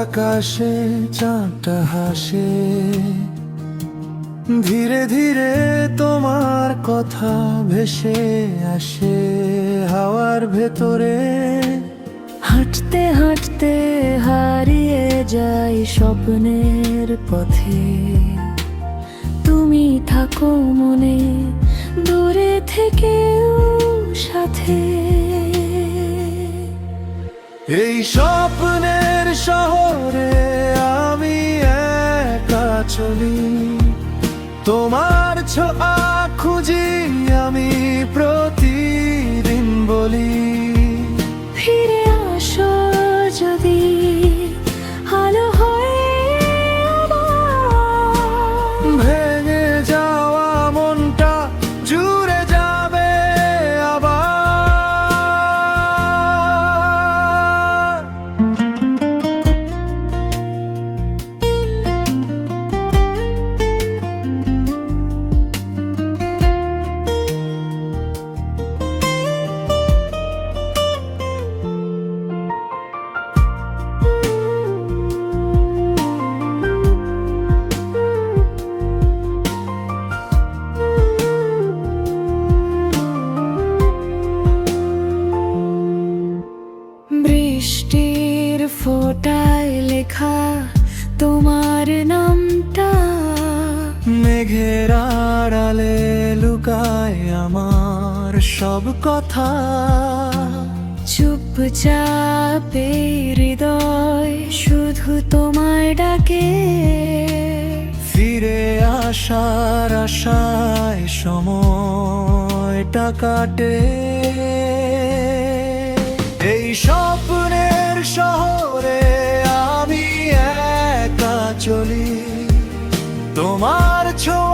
আকাশে চাঁদটা হাসে, ধীরে ধীরে তোমার কথা ভেসে আসে হাওয়ার ভেতরে। হাঁটতে হাঁটতে হারিয়ে যাই স্বপ্নের পথে, তুমি থাকো মনে দূরে থেকেও সাথে। এই স্বপ্নের শহরে আমি একা চলি, তোমার ছোঁয়া খুঁজি আমি প্রতিদিন বলি। ফিরে আসো যদি আলো হয়ে আবার, ভেঙে যাওয়া মনটা জুড়ে যাবে আবার। বৃষ্টির ফোঁটায় লেখা তোমার নামটা, মেঘের আড়ালে লুকায় আমার সব কথা। চুপচাপে হৃদয় শুধু তোমায় ডাকে। ফিরে আসার আশায় সময়টা কাটে। এই স্বপ্নের শহরে আমি একা চলি, তোমার ছোঁয়া